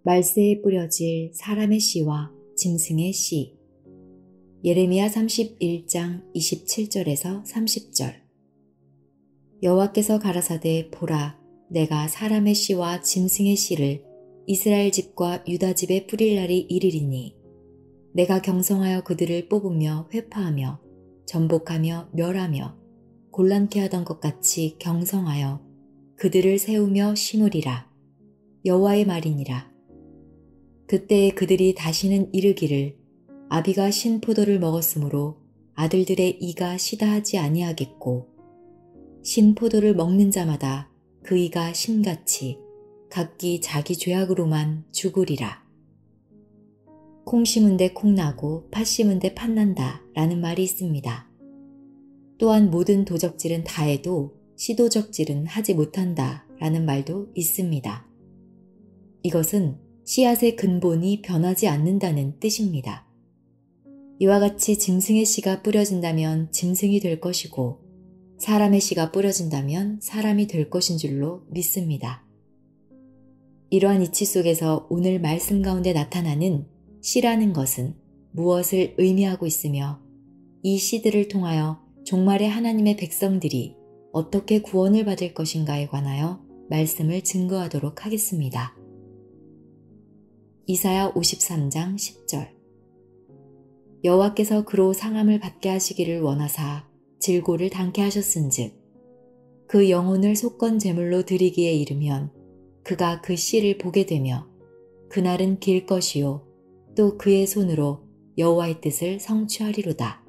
말세에 뿌려질 사람의 씨와 짐승의 씨. 예레미야 31장 27절에서 30절. 여호와께서 가라사대 보라, 내가 사람의 씨와 짐승의 씨를 이스라엘 집과 유다 집에 뿌릴 날이 이르리니 내가 경성하여 그들을 뽑으며 회파하며 전복하며 멸하며 곤란케 하던 것 같이 경성하여 그들을 세우며 심으리라. 여호와의 말이니라. 그때에 그들이 다시는 이르기를 아비가 신 포도를 먹었으므로 아들들의 이가 시다 하지 아니하겠고 신 포도를 먹는 자마다 그 이가 신같이 각기 자기 죄악으로만 죽으리라. 콩 심은 데 콩 나고 팥 심은 데 팥 난다 라는 말이 있습니다. 또한 모든 도적질은 다 해도 씨도적질은 하지 못한다 라는 말도 있습니다. 이것은 씨앗의 근본이 변하지 않는다는 뜻입니다. 이와 같이 짐승의 씨가 뿌려진다면 짐승이 될 것이고 사람의 씨가 뿌려진다면 사람이 될 것인 줄로 믿습니다. 이러한 이치 속에서 오늘 말씀 가운데 나타나는 씨라는 것은 무엇을 의미하고 있으며 이 씨들을 통하여 종말의 하나님의 백성들이 어떻게 구원을 받을 것인가에 관하여 말씀을 증거하도록 하겠습니다. 이사야 53장 10절. 여호와께서 그로 상함을 받게 하시기를 원하사 질고를 당케 하셨은즉 그 영혼을 속건 제물로 드리기에 이르면 그가 그 씨를 보게 되며 그날은 길 것이요 또 그의 손으로 여호와의 뜻을 성취하리로다.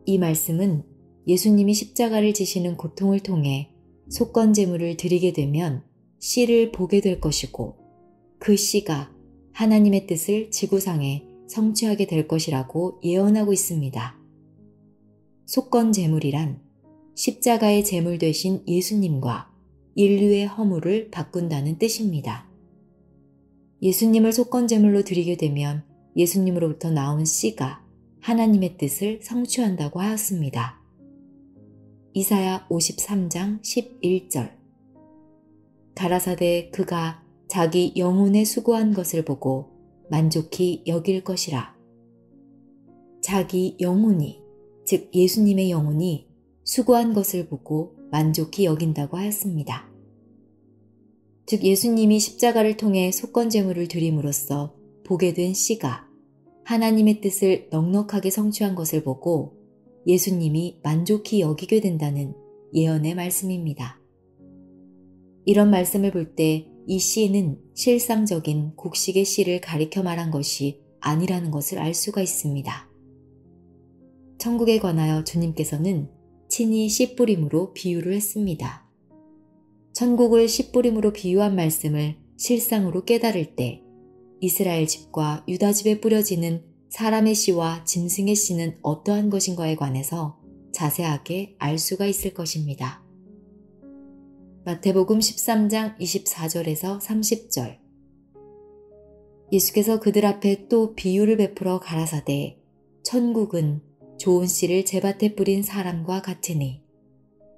이 말씀은 예수님이 십자가를 지시는 고통을 통해 속건 제물을 드리게 되면 씨를 보게 될 것이고 그 씨가 하나님의 뜻을 지구상에 성취하게 될 것이라고 예언하고 있습니다. 속건 제물이란 십자가의 제물 되신 예수님과 인류의 허물을 바꾼다는 뜻입니다. 예수님을 속건 제물로 드리게 되면 예수님으로부터 나온 씨가 하나님의 뜻을 성취한다고 하였습니다. 이사야 53장 11절. 가라사대 그가 자기 영혼에 수고한 것을 보고 만족히 여길 것이라. 자기 영혼이, 즉 예수님의 영혼이 수고한 것을 보고 만족히 여긴다고 하였습니다. 즉 예수님이 십자가를 통해 속건 제물을 드림으로써 보게 된 씨가 하나님의 뜻을 넉넉하게 성취한 것을 보고 예수님이 만족히 여기게 된다는 예언의 말씀입니다. 이런 말씀을 볼 때 이 씨는 실상적인 곡식의 씨를 가리켜 말한 것이 아니라는 것을 알 수가 있습니다. 천국에 관하여 주님께서는 친히 씨 뿌림으로 비유를 했습니다. 천국을 씨 뿌림으로 비유한 말씀을 실상으로 깨달을 때 이스라엘 집과 유다 집에 뿌려지는 사람의 씨와 짐승의 씨는 어떠한 것인가에 관해서 자세하게 알 수가 있을 것입니다. 마태복음 13장 24절에서 30절. 예수께서 그들 앞에 또 비유를 베풀어 가라사대 천국은 좋은 씨를 제밭에 뿌린 사람과 같으니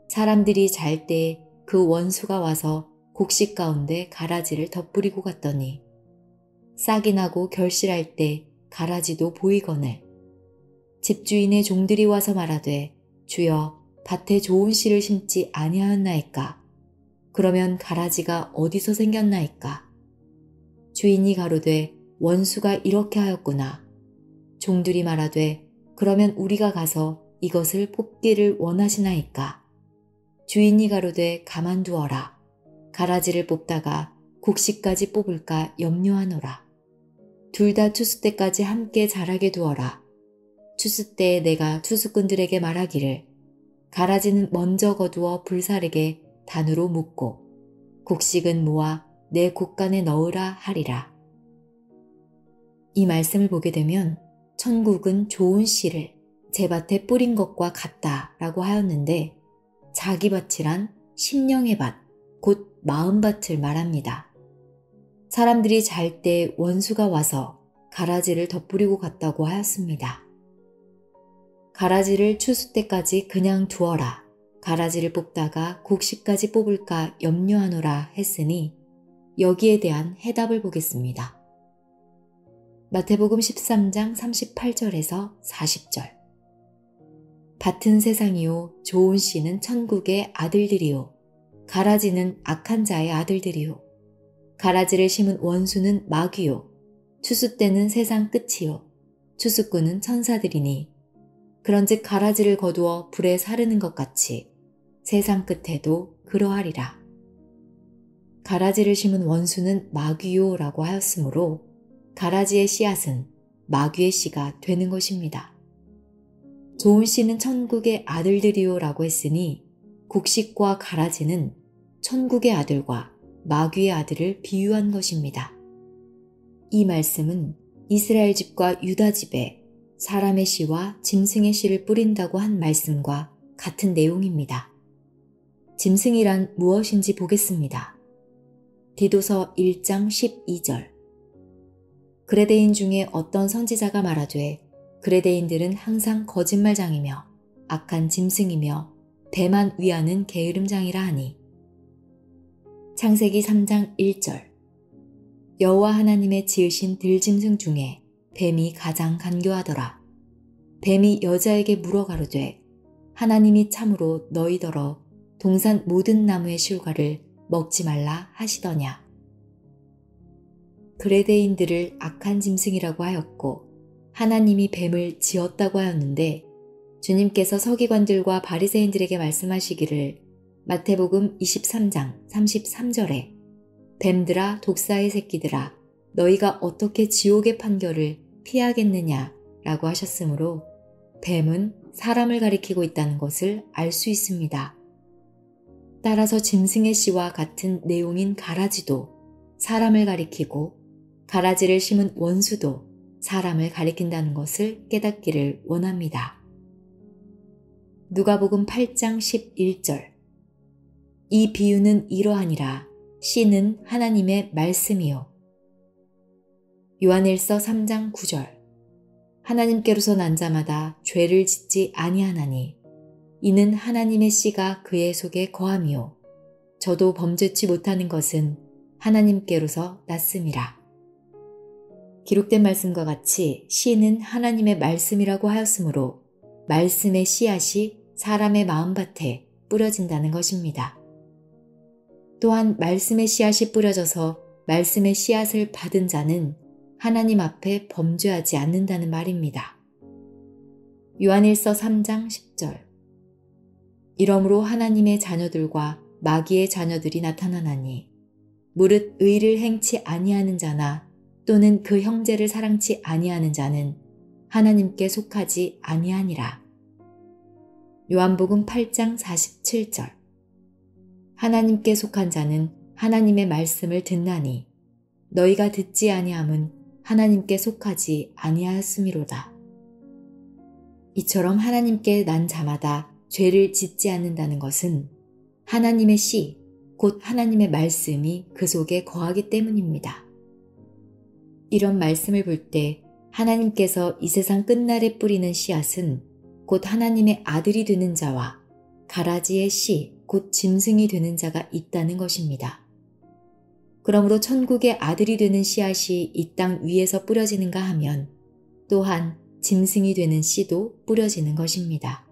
사람들이 잘 때 그 원수가 와서 곡식 가운데 가라지를 덧뿌리고 갔더니 싹이 나고 결실할 때 가라지도 보이거늘 집주인의 종들이 와서 말하되 주여 밭에 좋은 씨를 심지 아니하였나이까 그러면 가라지가 어디서 생겼나이까 주인이 가로되 원수가 이렇게 하였구나 종들이 말하되 그러면 우리가 가서 이것을 뽑기를 원하시나이까 주인이 가로되 가만두어라 가라지를 뽑다가 곡식까지 뽑을까 염려하노라 둘 다 추수 때까지 함께 자라게 두어라 추수 때에 내가 추수꾼들에게 말하기를 가라지는 먼저 거두어 불사르게 단으로 묶고 곡식은 모아 내 곡간에 넣으라 하리라. 이 말씀을 보게 되면 천국은 좋은 씨를 제밭에 뿌린 것과 같다라고 하였는데 자기 밭이란 심령의 밭, 곧 마음밭을 말합니다. 사람들이 잘 때 원수가 와서 가라지를 덧뿌리고 갔다고 하였습니다. 가라지를 추수 때까지 그냥 두어라. 가라지를 뽑다가 곡식까지 뽑을까 염려하노라 했으니 여기에 대한 해답을 보겠습니다. 마태복음 13장 38절에서 40절. 밭은 세상이요 좋은 씨는 천국의 아들들이요 가라지는 악한 자의 아들들이요 가라지를 심은 원수는 마귀요 추수 때는 세상 끝이요 추수꾼은 천사들이니 그런즉 가라지를 거두어 불에 사르는 것 같이 세상 끝에도 그러하리라. 가라지를 심은 원수는 마귀요 라고 하였으므로 가라지의 씨앗은 마귀의 씨가 되는 것입니다. 좋은 씨는 천국의 아들들이요 라고 했으니 곡식과 가라지는 천국의 아들과 마귀의 아들을 비유한 것입니다. 이 말씀은 이스라엘 집과 유다 집에 사람의 씨와 짐승의 씨를 뿌린다고 한 말씀과 같은 내용입니다. 짐승이란 무엇인지 보겠습니다. 디도서 1장 12절. 그레데인 중에 어떤 선지자가 말하되 그레데인들은 항상 거짓말장이며 악한 짐승이며 뱀만 위하는 게으름장이라 하니. 창세기 3장 1절. 여호와 하나님의 지으신 들짐승 중에 뱀이 가장 간교하더라. 뱀이 여자에게 물어 가로되 하나님이 참으로 너희더러 동산 모든 나무의 실과를 먹지 말라 하시더냐. 그레데인들을 악한 짐승이라고 하였고 하나님이 뱀을 지었다고 하였는데 주님께서 서기관들과 바리새인들에게 말씀하시기를 마태복음 23장 33절에 뱀들아 독사의 새끼들아 너희가 어떻게 지옥의 판결을 피하겠느냐 라고 하셨으므로 뱀은 사람을 가리키고 있다는 것을 알 수 있습니다. 따라서 짐승의 씨와 같은 내용인 가라지도 사람을 가리키고 가라지를 심은 원수도 사람을 가리킨다는 것을 깨닫기를 원합니다. 누가복음 8장 11절. 이 비유는 이러하니라. 씨는 하나님의 말씀이요. 요한일서 3장 9절. 하나님께로서 난 자마다 죄를 짓지 아니하나니 이는 하나님의 씨가 그의 속에 거함이요 저도 범죄치 못하는 것은 하나님께로서 났음이라. 기록된 말씀과 같이 씨는 하나님의 말씀이라고 하였으므로 말씀의 씨앗이 사람의 마음밭에 뿌려진다는 것입니다. 또한 말씀의 씨앗이 뿌려져서 말씀의 씨앗을 받은 자는 하나님 앞에 범죄하지 않는다는 말입니다. 요한일서 3장 10절. 이러므로 하나님의 자녀들과 마귀의 자녀들이 나타나나니 무릇 의를 행치 아니하는 자나 또는 그 형제를 사랑치 아니하는 자는 하나님께 속하지 아니하니라. 요한복음 8장 47절. 하나님께 속한 자는 하나님의 말씀을 듣나니 너희가 듣지 아니함은 하나님께 속하지 아니하였음이로다. 이처럼 하나님께 난 자마다 죄를 짓지 않는다는 것은 하나님의 씨, 곧 하나님의 말씀이 그 속에 거하기 때문입니다. 이런 말씀을 볼 때 하나님께서 이 세상 끝날에 뿌리는 씨앗은 곧 하나님의 아들이 되는 자와 가라지의 씨, 곧 짐승이 되는 자가 있다는 것입니다. 그러므로 천국의 아들이 되는 씨앗이 이 땅 위에서 뿌려지는가 하면 또한 짐승이 되는 씨도 뿌려지는 것입니다.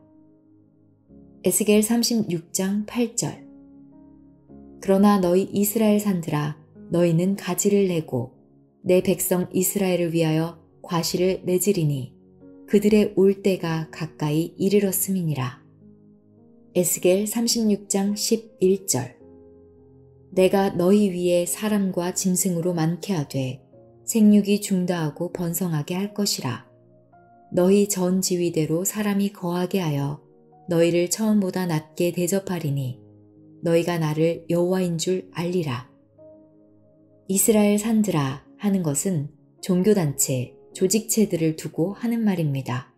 에스겔 36장 8절. 그러나 너희 이스라엘 산들아 너희는 가지를 내고 내 백성 이스라엘을 위하여 과실을 맺으리니 그들의 올 때가 가까이 이르렀음이니라. 에스겔 36장 11절. 내가 너희 위에 사람과 짐승으로 많게 하되 생육이 중다하고 번성하게 할 것이라. 너희 전 지위대로 사람이 거하게 하여 너희를 처음보다 낮게 대접하리니 너희가 나를 여호와인 줄 알리라. 이스라엘 산들아 하는 것은 종교단체, 조직체들을 두고 하는 말입니다.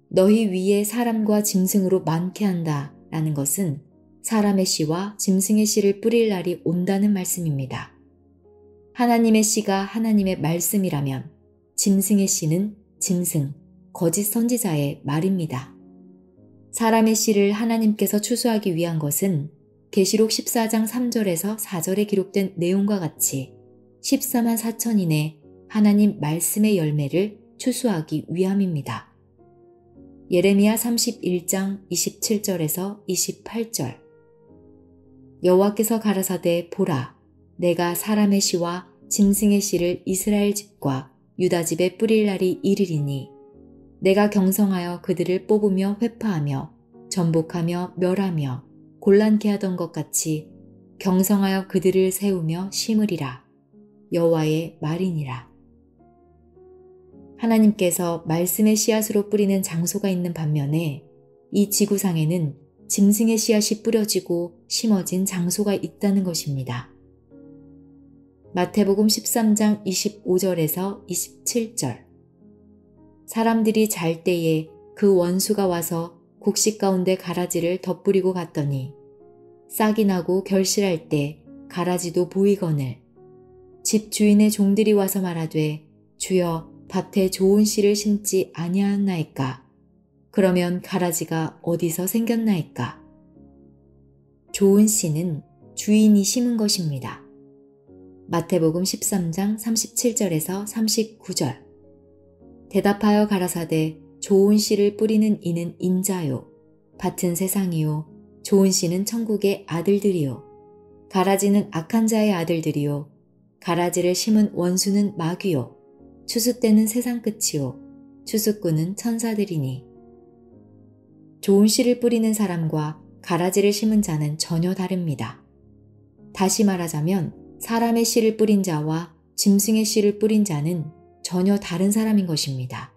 너희 위에 사람과 짐승으로 많게 한다 라는 것은 사람의 씨와 짐승의 씨를 뿌릴 날이 온다는 말씀입니다. 하나님의 씨가 하나님의 말씀이라면 짐승의 씨는 짐승, 거짓 선지자의 말입니다. 사람의 씨를 하나님께서 추수하기 위한 것은 계시록 14장 3절에서 4절에 기록된 내용과 같이 14만 4천인의 하나님 말씀의 열매를 추수하기 위함입니다. 예레미야 31장 27절에서 28절 여호와께서 가라사대 보라 내가 사람의 씨와 짐승의 씨를 이스라엘 집과 유다 집에 뿌릴 날이 이르리니 내가 경성하여 그들을 뽑으며 회파하며 전복하며 멸하며 곤란케 하던 것 같이 경성하여 그들을 세우며 심으리라. 여호와의 말이니라. 하나님께서 말씀의 씨앗으로 뿌리는 장소가 있는 반면에 이 지구상에는 짐승의 씨앗이 뿌려지고 심어진 장소가 있다는 것입니다. 마태복음 13장 25절에서 27절 사람들이 잘 때에 그 원수가 와서 곡식 가운데 가라지를 덧뿌리고 갔더니 싹이 나고 결실할 때 가라지도 보이거늘 집 주인의 종들이 와서 말하되 주여 밭에 좋은 씨를 심지 아니하였나이까 그러면 가라지가 어디서 생겼나이까 좋은 씨는 주인이 심은 것입니다. 마태복음 13장 37절에서 39절 대답하여 가라사대 좋은 씨를 뿌리는 이는 인자요 밭은 세상이요 좋은 씨는 천국의 아들들이요 가라지는 악한 자의 아들들이요 가라지를 심은 원수는 마귀요 추수 때는 세상 끝이요 추수꾼은 천사들이니 좋은 씨를 뿌리는 사람과 가라지를 심은 자는 전혀 다릅니다. 다시 말하자면 사람의 씨를 뿌린 자와 짐승의 씨를 뿌린 자는 전혀 다른 사람인 것입니다.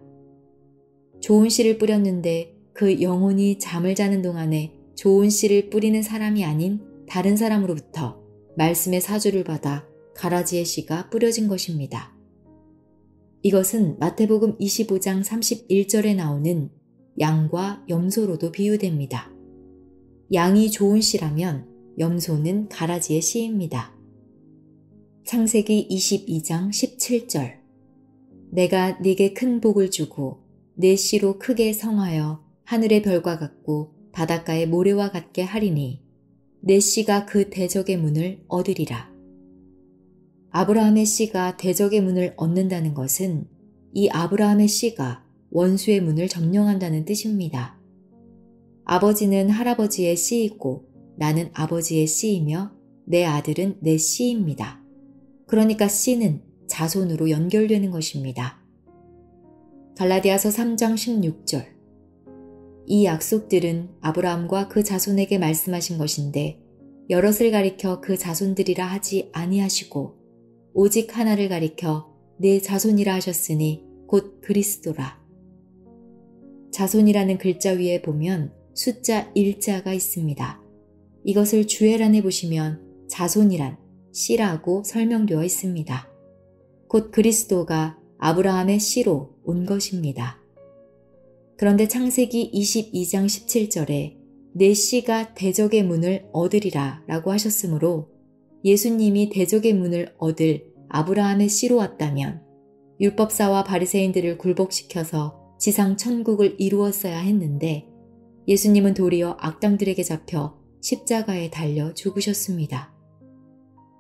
좋은 씨를 뿌렸는데 그 영혼이 잠을 자는 동안에 좋은 씨를 뿌리는 사람이 아닌 다른 사람으로부터 말씀의 사주를 받아 가라지의 씨가 뿌려진 것입니다. 이것은 마태복음 25장 31절에 나오는 양과 염소로도 비유됩니다. 양이 좋은 씨라면 염소는 가라지의 씨입니다. 창세기 22장 17절 내가 네게 큰 복을 주고 내 씨로 크게 성하여 하늘의 별과 같고 바닷가의 모래와 같게 하리니 내 씨가 그 대적의 문을 얻으리라. 아브라함의 씨가 대적의 문을 얻는다는 것은 이 아브라함의 씨가 원수의 문을 점령한다는 뜻입니다. 아버지는 할아버지의 씨이고 나는 아버지의 씨이며 내 아들은 내 씨입니다. 그러니까 씨는 자손으로 연결되는 것입니다. 갈라디아서 3장 16절 이 약속들은 아브라함과 그 자손에게 말씀하신 것인데 여럿을 가리켜 그 자손들이라 하지 아니하시고 오직 하나를 가리켜 내 자손이라 하셨으니 곧 그리스도라. 자손이라는 글자 위에 보면 숫자 1자가 있습니다. 이것을 주애란에 보시면 자손이란 씨라고 설명되어 있습니다. 곧 그리스도가 아브라함의 씨로 온 것입니다. 그런데 창세기 22장 17절에 내 씨가 대적의 문을 얻으리라 라고 하셨으므로 예수님이 대적의 문을 얻을 아브라함의 씨로 왔다면 율법사와 바리새인들을 굴복시켜서 지상 천국을 이루었어야 했는데 예수님은 도리어 악당들에게 잡혀 십자가에 달려 죽으셨습니다.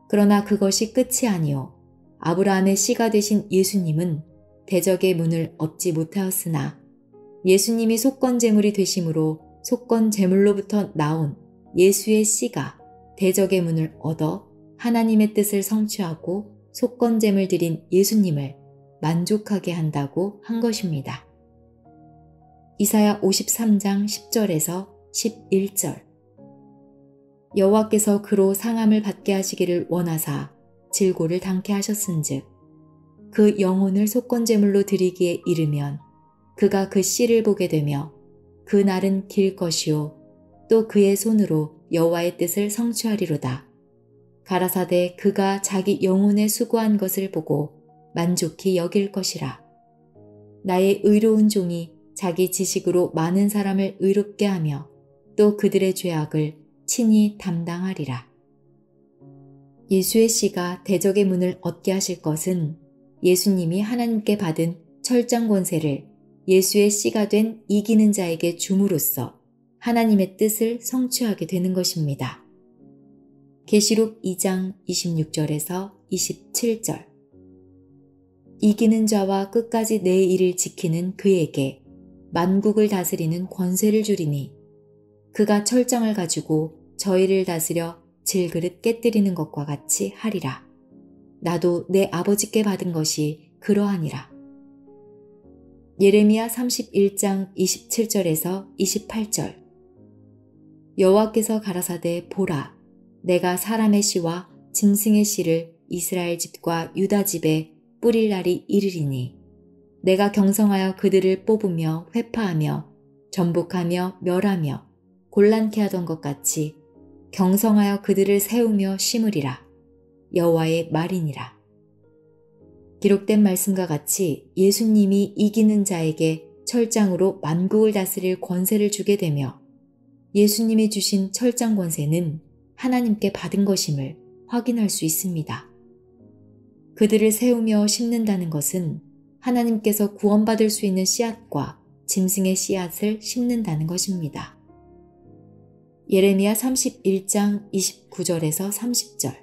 그러나 그것이 끝이 아니요 아브라함의 씨가 되신 예수님은 대적의 문을 얻지 못하였으나 예수님이 속건제물이 되심으로 속건제물로부터 나온 예수의 씨가 대적의 문을 얻어 하나님의 뜻을 성취하고 속건제물 드린 예수님을 만족하게 한다고 한 것입니다. 이사야 53장 10절에서 11절 여호와께서 그로 상함을 받게 하시기를 원하사 질고를 당케 하셨은즉 그 영혼을 속건제물로 드리기에 이르면 그가 그 씨를 보게 되며 그 날은 길 것이요 또 그의 손으로 여호와의 뜻을 성취하리로다. 가라사대 그가 자기 영혼에 수고한 것을 보고 만족히 여길 것이라. 나의 의로운 종이 자기 지식으로 많은 사람을 의롭게 하며 또 그들의 죄악을 친히 담당하리라. 예수의 씨가 대적의 문을 얻게 하실 것은 예수님이 하나님께 받은 철장 권세를 예수의 씨가 된 이기는 자에게 줌으로써 하나님의 뜻을 성취하게 되는 것입니다. 계시록 2장 26절에서 27절. 이기는 자와 끝까지 내 일을 지키는 그에게 만국을 다스리는 권세를 주리니 그가 철장을 가지고 저희를 다스려 질그릇 깨뜨리는 것과 같이 하리라. 나도 내 아버지께 받은 것이 그러하니라. 예레미야 31장 27절에서 28절. 여호와께서 가라사대 보라, 내가 사람의 씨와 짐승의 씨를 이스라엘 집과 유다 집에 뿌릴 날이 이르리니 내가 경성하여 그들을 뽑으며 회파하며 전복하며 멸하며 곤란케 하던 것 같이 경성하여 그들을 세우며 심으리라. 여호와의 말이니라. 기록된 말씀과 같이 예수님이 이기는 자에게 철장으로 만국을 다스릴 권세를 주게 되며 예수님이 주신 철장 권세는 하나님께 받은 것임을 확인할 수 있습니다. 그들을 세우며 심는다는 것은 하나님께서 구원받을 수 있는 씨앗과 짐승의 씨앗을 심는다는 것입니다. 예레미야 31장 29절에서 30절.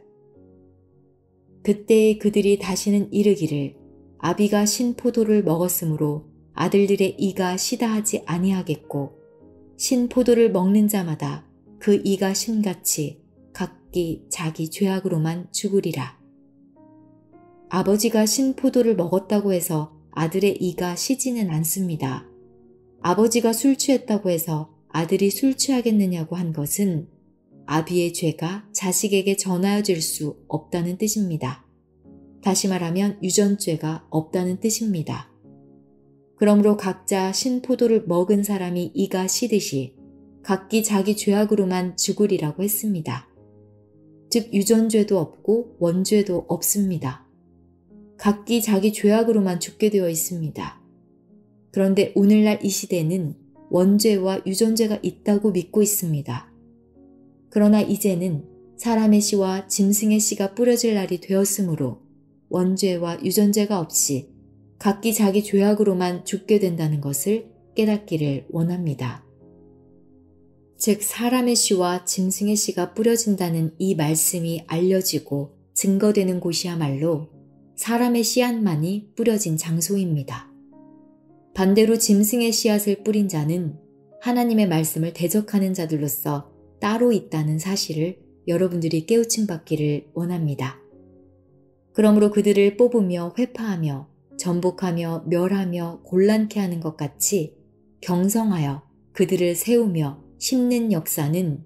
그때에 그들이 다시는 이르기를 아비가 신포도를 먹었으므로 아들들의 이가 시다 하지 아니하겠고 신포도를 먹는 자마다 그 이가 신같이 각기 자기 죄악으로만 죽으리라. 아버지가 신포도를 먹었다고 해서 아들의 이가 시지는 않습니다. 아버지가 술 취했다고 해서 아들이 술 취하겠느냐고 한 것은 아비의 죄가 자식에게 전하여질 수 없다는 뜻입니다. 다시 말하면 유전죄가 없다는 뜻입니다. 그러므로 각자 신포도를 먹은 사람이 이가 시듯이 각기 자기 죄악으로만 죽으리라고 했습니다. 즉 유전죄도 없고 원죄도 없습니다. 각기 자기 죄악으로만 죽게 되어 있습니다. 그런데 오늘날 이 시대는 원죄와 유전죄가 있다고 믿고 있습니다. 그러나 이제는 사람의 씨와 짐승의 씨가 뿌려질 날이 되었으므로 원죄와 유전죄가 없이 각기 자기 죄악으로만 죽게 된다는 것을 깨닫기를 원합니다. 즉 사람의 씨와 짐승의 씨가 뿌려진다는 이 말씀이 알려지고 증거되는 곳이야말로 사람의 씨앗만이 뿌려진 장소입니다. 반대로 짐승의 씨앗을 뿌린 자는 하나님의 말씀을 대적하는 자들로서 따로 있다는 사실을 여러분들이 깨우침 받기를 원합니다. 그러므로 그들을 뽑으며 회파하며 전복하며 멸하며 곤란케 하는 것 같이 경성하여 그들을 세우며 심는 역사는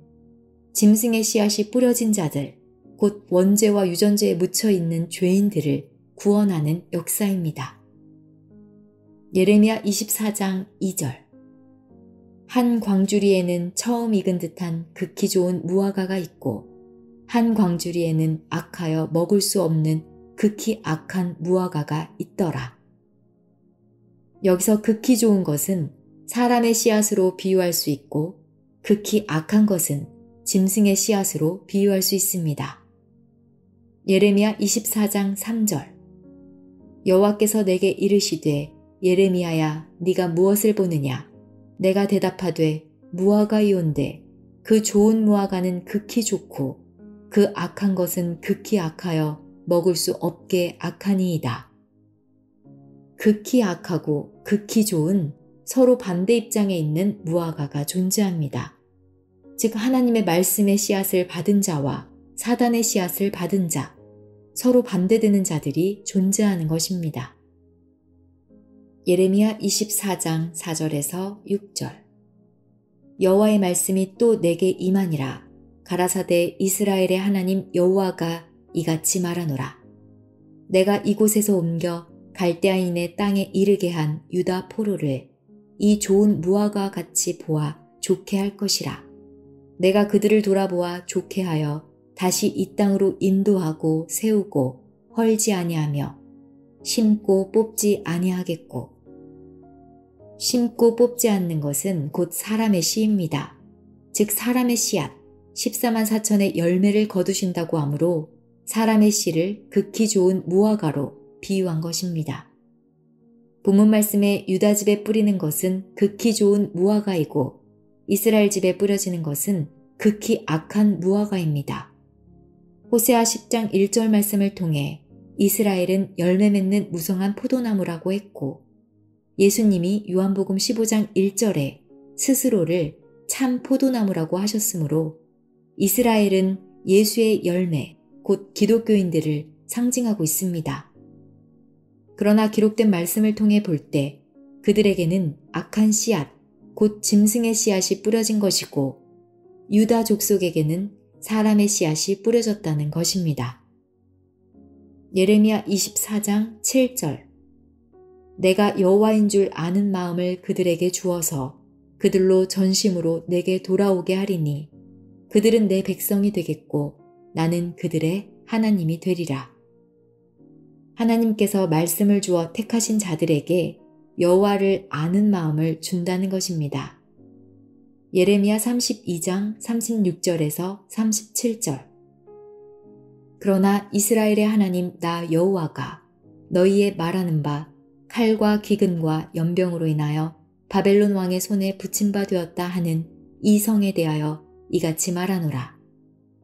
짐승의 씨앗이 뿌려진 자들, 곧 원죄와 유전죄에 묻혀있는 죄인들을 구원하는 역사입니다. 예레미야 24장 2절. 한 광주리에는 처음 익은 듯한 극히 좋은 무화과가 있고 한 광주리에는 악하여 먹을 수 없는 극히 악한 무화과가 있더라. 여기서 극히 좋은 것은 사람의 씨앗으로 비유할 수 있고 극히 악한 것은 짐승의 씨앗으로 비유할 수 있습니다. 예레미야 24장 3절. 여호와께서 내게 이르시되 예레미야야 네가 무엇을 보느냐? 내가 대답하되 무화과이온데 그 좋은 무화과는 극히 좋고 그 악한 것은 극히 악하여 먹을 수 없게 악하니이다. 극히 악하고 극히 좋은 서로 반대 입장에 있는 무화과가 존재합니다. 즉 하나님의 말씀의 씨앗을 받은 자와 사단의 씨앗을 받은 자, 서로 반대되는 자들이 존재하는 것입니다. 예레미야 24장 4절에서 6절. 여호와의 말씀이 또 내게 임하니라. 가라사대 이스라엘의 하나님 여호와가 이같이 말하노라. 내가 이곳에서 옮겨 갈대아인의 땅에 이르게 한 유다 포로를 이 좋은 무화과 같이 보아 좋게 할 것이라. 내가 그들을 돌아보아 좋게 하여 다시 이 땅으로 인도하고 세우고 헐지 아니하며 심고 뽑지 아니하겠고. 심고 뽑지 않는 것은 곧 사람의 씨입니다. 즉 사람의 씨앗 14만 4천의 열매를 거두신다고 하므로 사람의 씨를 극히 좋은 무화과로 비유한 것입니다. 본문 말씀에 유다 집에 뿌리는 것은 극히 좋은 무화과이고 이스라엘 집에 뿌려지는 것은 극히 악한 무화과입니다. 호세아 10장 1절 말씀을 통해 이스라엘은 열매 맺는 무성한 포도나무라고 했고, 예수님이 요한복음 15장 1절에 스스로를 참 포도나무라고 하셨으므로 이스라엘은 예수의 열매, 곧 기독교인들을 상징하고 있습니다. 그러나 기록된 말씀을 통해 볼 때 그들에게는 악한 씨앗, 곧 짐승의 씨앗이 뿌려진 것이고 유다 족속에게는 사람의 씨앗이 뿌려졌다는 것입니다. 예레미야 24장 7절 내가 여호와인 줄 아는 마음을 그들에게 주어서 그들로 전심으로 내게 돌아오게 하리니 그들은 내 백성이 되겠고 나는 그들의 하나님이 되리라. 하나님께서 말씀을 주어 택하신 자들에게 여호와를 아는 마음을 준다는 것입니다. 예레미야 32장 36절에서 37절 그러나 이스라엘의 하나님 나 여호와가 너희의 말하는 바 칼과 기근과 연병으로 인하여 바벨론 왕의 손에 붙임 바 되었다 하는 이 성에 대하여 이같이 말하노라.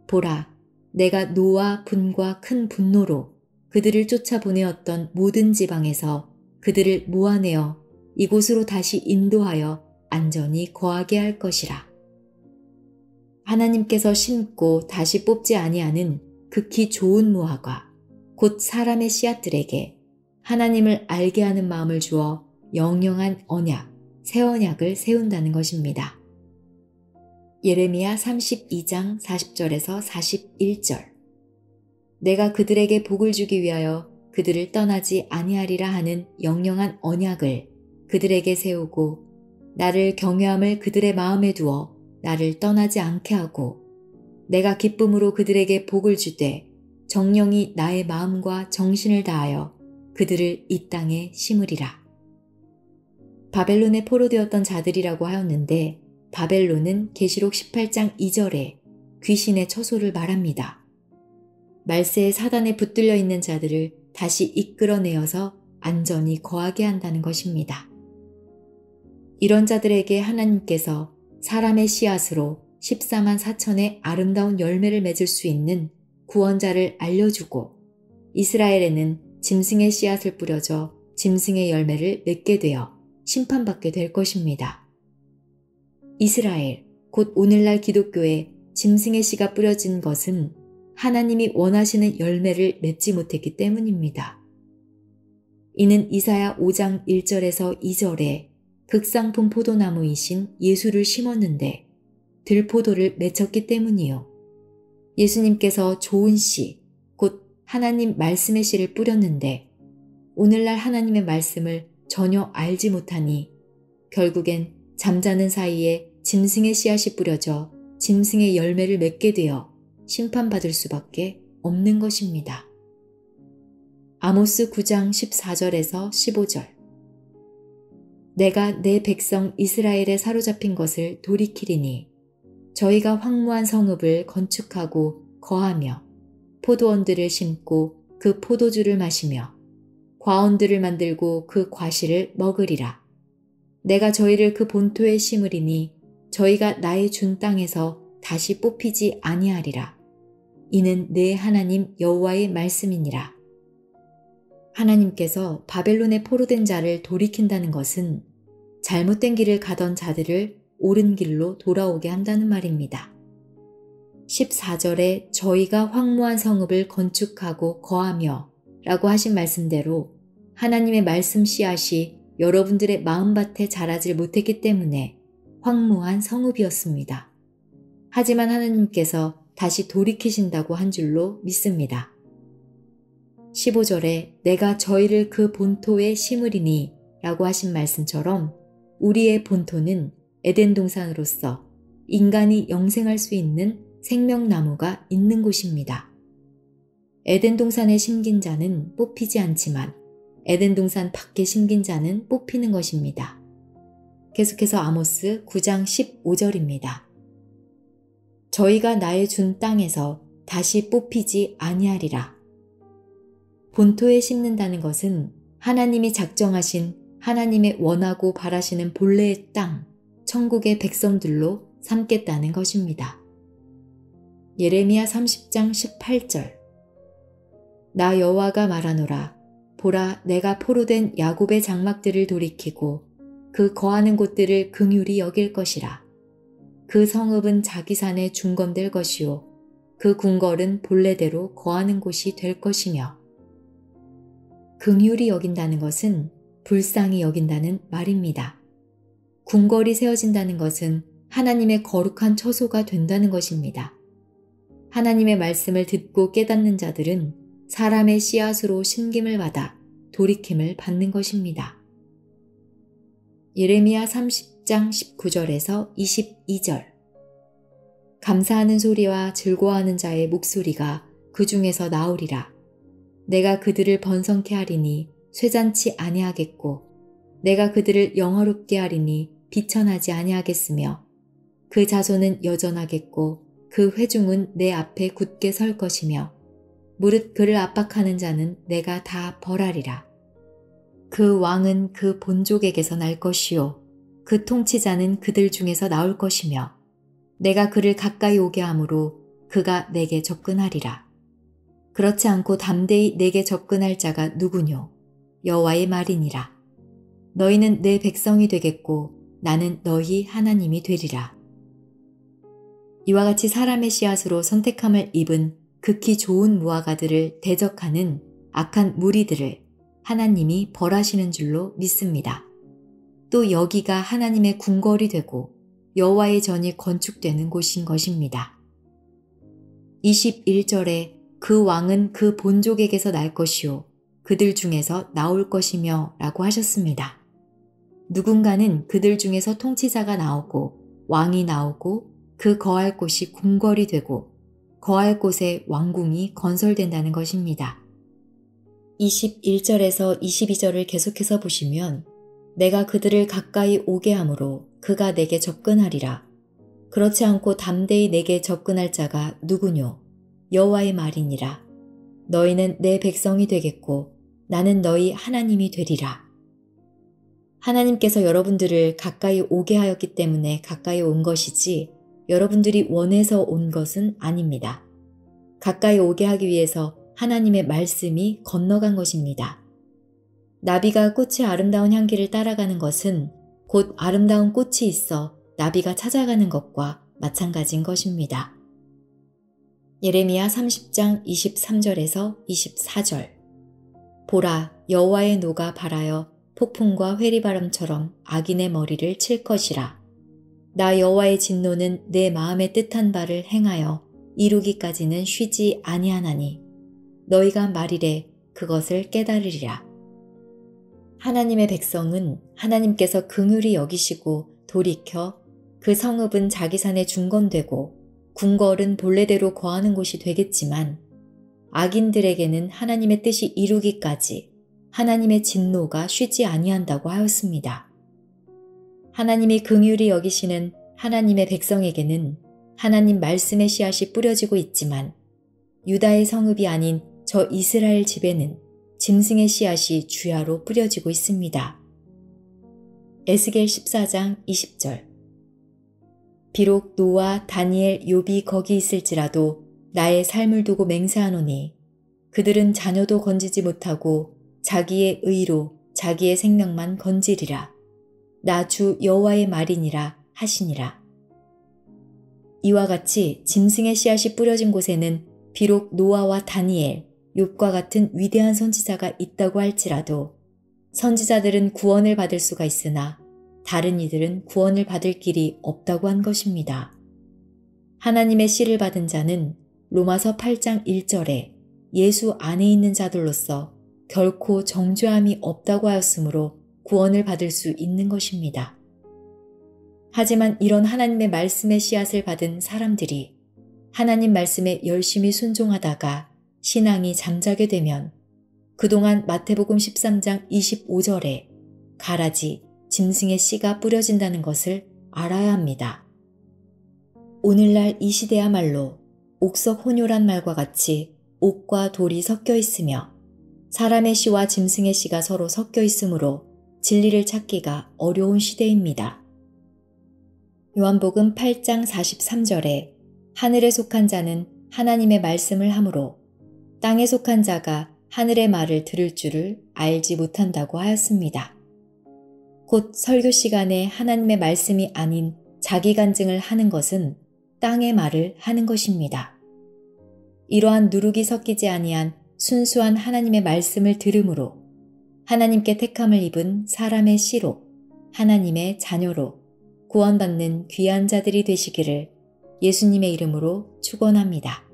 보라, 내가 노와 분과 큰 분노로 그들을 쫓아보내었던 모든 지방에서 그들을 모아내어 이곳으로 다시 인도하여 안전히 거하게 할 것이라. 하나님께서 심고 다시 뽑지 아니하는 극히 좋은 무화과, 곧 사람의 씨앗들에게 하나님을 알게 하는 마음을 주어 영영한 언약, 새 언약을 세운다는 것입니다. 예레미야 32장 40절에서 41절 내가 그들에게 복을 주기 위하여 그들을 떠나지 아니하리라 하는 영영한 언약을 그들에게 세우고 나를 경외함을 그들의 마음에 두어 나를 떠나지 않게 하고 내가 기쁨으로 그들에게 복을 주되 정령이 나의 마음과 정신을 다하여 그들을 이 땅에 심으리라. 바벨론에 포로되었던 자들이라고 하였는데 바벨론은 계시록 18장 2절에 귀신의 처소를 말합니다. 말세의 사단에 붙들려 있는 자들을 다시 이끌어내어서 안전히 거하게 한다는 것입니다. 이런 자들에게 하나님께서 사람의 씨앗으로 14만 4천의 아름다운 열매를 맺을 수 있는 구원자를 알려주고 이스라엘에는 짐승의 씨앗을 뿌려져 짐승의 열매를 맺게 되어 심판받게 될 것입니다. 이스라엘, 곧 오늘날 기독교에 짐승의 씨가 뿌려진 것은 하나님이 원하시는 열매를 맺지 못했기 때문입니다. 이는 이사야 5장 1절에서 2절에 극상품 포도나무이신 예수를 심었는데 들포도를 맺혔기 때문이요. 예수님께서 좋은 씨, 곧 하나님 말씀의 씨를 뿌렸는데 오늘날 하나님의 말씀을 전혀 알지 못하니 결국엔 잠자는 사이에 짐승의 씨앗이 뿌려져 짐승의 열매를 맺게 되어 심판받을 수밖에 없는 것입니다. 아모스 9장 14절에서 15절 내가 내 백성 이스라엘에 사로잡힌 것을 돌이키리니 저희가 황무한 성읍을 건축하고 거하며 포도원들을 심고 그 포도주를 마시며 과원들을 만들고 그 과실을 먹으리라. 내가 저희를 그 본토에 심으리니 저희가 나의 준 땅에서 다시 뽑히지 아니하리라. 이는 내 하나님 여호와의 말씀이니라. 하나님께서 바벨론에 포로된 자를 돌이킨다는 것은 잘못된 길을 가던 자들을 옳은 길로 돌아오게 한다는 말입니다. 14절에 저희가 황무한 성읍을 건축하고 거하며 라고 하신 말씀대로 하나님의 말씀 씨앗이 여러분들의 마음밭에 자라질 못했기 때문에 황무한 성읍이었습니다. 하지만 하나님께서 다시 돌이키신다고 한 줄로 믿습니다. 15절에 내가 저희를 그 본토에 심으리니 라고 하신 말씀처럼 우리의 본토는 에덴 동산으로서 인간이 영생할 수 있는 생명나무가 있는 곳입니다. 에덴 동산에 심긴 자는 뽑히지 않지만 에덴 동산 밖에 심긴 자는 뽑히는 것입니다. 계속해서 아모스 9장 15절입니다. 저희가 나의 준 땅에서 다시 뽑히지 아니하리라. 본토에 심는다는 것은 하나님이 작정하신 하나님의 원하고 바라시는 본래의 땅, 천국의 백성들로 삼겠다는 것입니다. 예레미야 30장 18절. 나 여호와가 말하노라. 보라, 내가 포로된 야곱의 장막들을 돌이키고 그 거하는 곳들을 긍휼히 여길 것이라. 그 성읍은 자기 산에 중건될 것이요 그 궁궐은 본래대로 거하는 곳이 될 것이며. 긍휼히 여긴다는 것은 불쌍히 여긴다는 말입니다. 궁궐이 세워진다는 것은 하나님의 거룩한 처소가 된다는 것입니다. 하나님의 말씀을 듣고 깨닫는 자들은 사람의 씨앗으로 심김을 받아 돌이킴을 받는 것입니다. 예레미야 30장 19절에서 22절. 감사하는 소리와 즐거워하는 자의 목소리가 그 중에서 나오리라. 내가 그들을 번성케 하리니 쇠잔치 아니하겠고 내가 그들을 영화롭게 하리니 비천하지 아니하겠으며 그 자손은 여전하겠고 그 회중은 내 앞에 굳게 설 것이며 무릇 그를 압박하는 자는 내가 다 벌하리라. 그 왕은 그 본족에게서 날 것이요 그 통치자는 그들 중에서 나올 것이며 내가 그를 가까이 오게 하므로 그가 내게 접근하리라. 그렇지 않고 담대히 내게 접근할 자가 누구뇨? 여호와의 말이니라. 너희는 내 백성이 되겠고 나는 너희 하나님이 되리라. 이와 같이 사람의 씨앗으로 선택함을 입은 극히 좋은 무화과들을 대적하는 악한 무리들을 하나님이 벌하시는 줄로 믿습니다. 또 여기가 하나님의 궁궐이 되고 여호와의 전이 건축되는 곳인 것입니다. 21절에 그 왕은 그 본족에게서 날 것이요 그들 중에서 나올 것이며 라고 하셨습니다. 누군가는 그들 중에서 통치자가 나오고 왕이 나오고 그 거할 곳이 궁궐이 되고 거할 곳에 왕궁이 건설된다는 것입니다. 21절에서 22절을 계속해서 보시면 내가 그들을 가까이 오게 하므로 그가 내게 접근하리라. 그렇지 않고 담대히 내게 접근할 자가 누구뇨? 여호와의 말이니라. 너희는 내 백성이 되겠고 나는 너희 하나님이 되리라. 하나님께서 여러분들을 가까이 오게 하였기 때문에 가까이 온 것이지 여러분들이 원해서 온 것은 아닙니다. 가까이 오게 하기 위해서 하나님의 말씀이 건너간 것입니다. 나비가 꽃의 아름다운 향기를 따라가는 것은 곧 아름다운 꽃이 있어 나비가 찾아가는 것과 마찬가지인 것입니다. 예레미야 30장 23절에서 24절. 보라, 여호와의 노가 발하여 폭풍과 회리바람처럼 악인의 머리를 칠 것이라. 나 여호와의 진노는 내 마음에 뜻한 바를 행하여 이루기까지는 쉬지 아니하나니 너희가 말이래 그것을 깨달으리라. 하나님의 백성은 하나님께서 긍휼히 여기시고 돌이켜 그 성읍은 자기 산에 중건되고 궁궐은 본래대로 거하는 곳이 되겠지만 악인들에게는 하나님의 뜻이 이루기까지 하나님의 진노가 쉬지 아니한다고 하였습니다. 하나님이 긍휼히 여기시는 하나님의 백성에게는 하나님 말씀의 씨앗이 뿌려지고 있지만 유다의 성읍이 아닌 저 이스라엘 집에는 짐승의 씨앗이 주야로 뿌려지고 있습니다. 에스겔 14장 20절. 비록 노아, 다니엘, 욥이 거기 있을지라도 나의 삶을 두고 맹세하노니 그들은 자녀도 건지지 못하고 자기의 의로 자기의 생명만 건지리라. 나 주 여호와의 말이니라 하시니라. 이와 같이 짐승의 씨앗이 뿌려진 곳에는 비록 노아와 다니엘, 욥과 같은 위대한 선지자가 있다고 할지라도 선지자들은 구원을 받을 수가 있으나 다른 이들은 구원을 받을 길이 없다고 한 것입니다. 하나님의 씨를 받은 자는 로마서 8장 1절에 예수 안에 있는 자들로서 결코 정죄함이 없다고 하였으므로 구원을 받을 수 있는 것입니다. 하지만 이런 하나님의 말씀의 씨앗을 받은 사람들이 하나님 말씀에 열심히 순종하다가 신앙이 잠자게 되면 그동안 마태복음 13장 25절에 가라지, 짐승의 씨가 뿌려진다는 것을 알아야 합니다. 오늘날 이 시대야말로 옥석 혼요란 말과 같이 옥과 돌이 섞여 있으며 사람의 씨와 짐승의 씨가 서로 섞여 있으므로 진리를 찾기가 어려운 시대입니다. 요한복음 8장 43절에 하늘에 속한 자는 하나님의 말씀을 하므로 땅에 속한 자가 하늘의 말을 들을 줄을 알지 못한다고 하였습니다. 곧 설교 시간에 하나님의 말씀이 아닌 자기 간증을 하는 것은 땅의 말을 하는 것입니다. 이러한 누룩이 섞이지 아니한 순수한 하나님의 말씀을 들음으로 하나님께 택함을 입은 사람의 씨로 하나님의 자녀로 구원받는 귀한 자들이 되시기를 예수님의 이름으로 축원합니다.